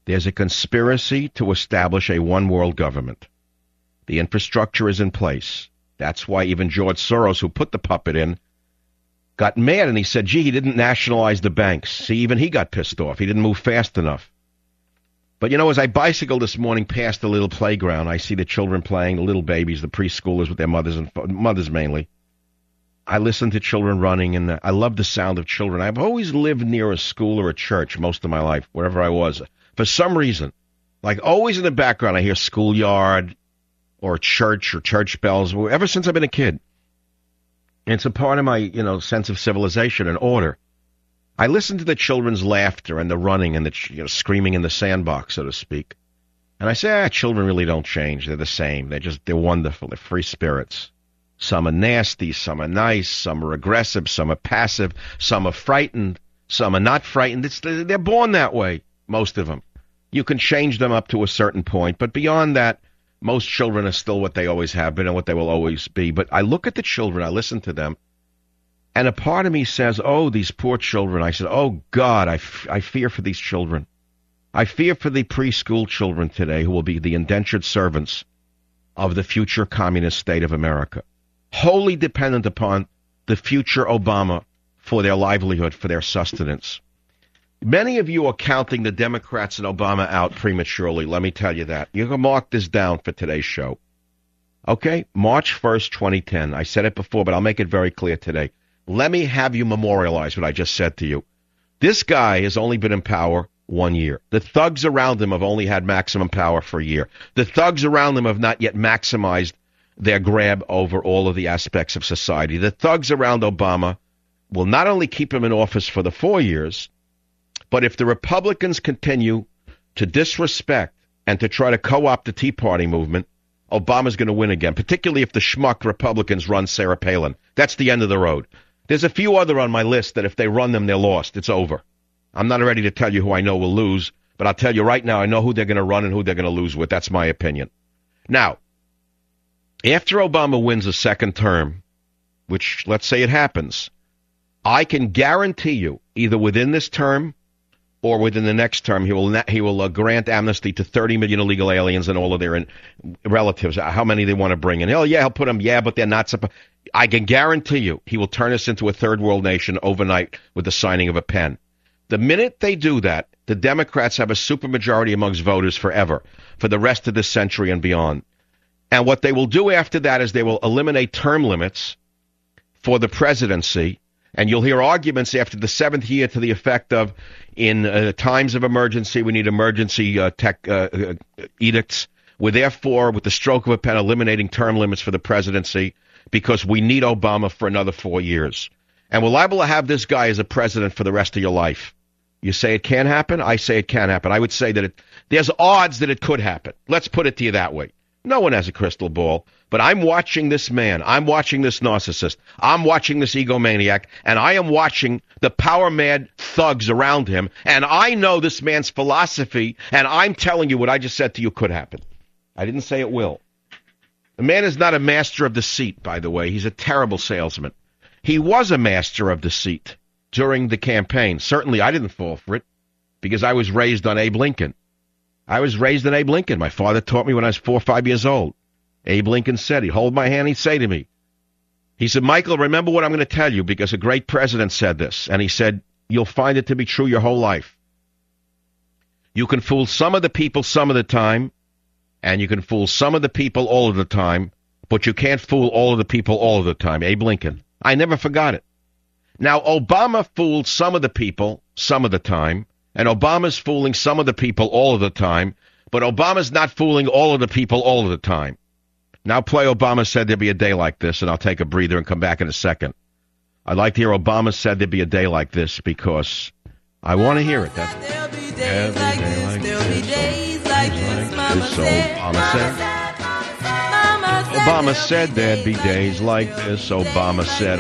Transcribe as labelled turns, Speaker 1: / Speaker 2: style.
Speaker 1: There's a conspiracy to establish a one-world government. The infrastructure is in place. That's why even George Soros, who put the puppet in, got mad, and he said, gee, he didn't nationalize the banks. See, even he got pissed off. He didn't move fast enough. But, you know, as I bicycled this morning past the little playground, I see the children playing, the little babies, the preschoolers with their mothers, and mothers mainly. I listen to children running, and I love the sound of children. I've always lived near a school or a church most of my life, wherever I was. For some reason, like always in the background, I hear schoolyard or church bells, ever since I've been a kid. And it's a part of my, sense of civilization and order. I listen to the children's laughter and the running and the screaming in the sandbox, so to speak. And I say, children really don't change. They're the same. They're wonderful. They're free spirits. Some are nasty. Some are nice. Some are aggressive. Some are passive. Some are frightened. Some are not frightened. They're born that way, most of them. You can change them up to a certain point. But beyond that, most children are still what they always have been and what they will always be. But I look at the children. I listen to them. And a part of me says, oh, these poor children. I said, oh, God, I fear for these children. I fear for the preschool children today who will be the indentured servants of the future communist state of America, wholly dependent upon the future Obama for their livelihood, for their sustenance. Many of you are counting the Democrats and Obama out prematurely. Let me tell you that. You can mark this down for today's show. Okay? March 1st, 2010. I said it before, but I'll make it very clear today. Let me have you memorialize what I just said to you. This guy has only been in power 1 year. The thugs around him have only had maximum power for a year. The thugs around him have not yet maximized their grab over all of the aspects of society. The thugs around Obama will not only keep him in office for the 4 years, but if the Republicans continue to disrespect and to try to co-opt the Tea Party movement, Obama's going to win again, particularly if the schmuck Republicans run Sarah Palin. That's the end of the road. There's a few other on my list that if they run them, they're lost. It's over. I'm not ready to tell you who I know will lose, but I'll tell you right now, I know who they're going to run and who they're going to lose with. That's my opinion. Now, after Obama wins a second term, which let's say it happens, I can guarantee you, either within this term or within the next term, he will grant amnesty to 30 million illegal aliens and all of their relatives, how many they want to bring in. He'll put them, but they're not supposed. I can guarantee you he will turn us into a third world nation overnight with the signing of a pen. The minute they do that, the Democrats have a supermajority amongst voters forever, for the rest of this century and beyond. And what they will do after that is they will eliminate term limits for the presidency. And you'll hear arguments after the seventh year to the effect of, in times of emergency, we need emergency edicts. We're therefore, with the stroke of a pen, eliminating term limits for the presidency because we need Obama for another 4 years. And we're liable to have this guy as a president for the rest of your life. You say it can't happen? I say it can happen. I would say that there's odds that it could happen. Let's put it to you that way. No one has a crystal ball, but I'm watching this man. I'm watching this narcissist. I'm watching this egomaniac, and I am watching the power-mad thugs around him, and I know this man's philosophy, and I'm telling you what I just said to you could happen. I didn't say it will. The man is not a master of deceit, by the way. He's a terrible salesman. He was a master of deceit during the campaign. Certainly I didn't fall for it because I was raised on Abe Lincoln. My father taught me when I was 4 or 5 years old. Abe Lincoln said, he'd hold my hand, he'd say to me, he said, Michael, remember what I'm going to tell you because a great president said this. And he said, you'll find it to be true your whole life. You can fool some of the people some of the time, and you can fool some of the people all of the time, but you can't fool all of the people all of the time. Abe Lincoln. I never forgot it. Now, Obama fooled some of the people some of the time, and Obama's fooling some of the people all of the time, but Obama's not fooling all of the people all of the time. Now play Obama said there'd be a day like this, and I'll take a breather and come back in a second. I'd like to hear Obama said there'd be a day like this because I want to hear it. That's
Speaker 2: there'll be days like this. There'll be days like this. Mama said.
Speaker 1: Obama said there'd be days like this. Obama said.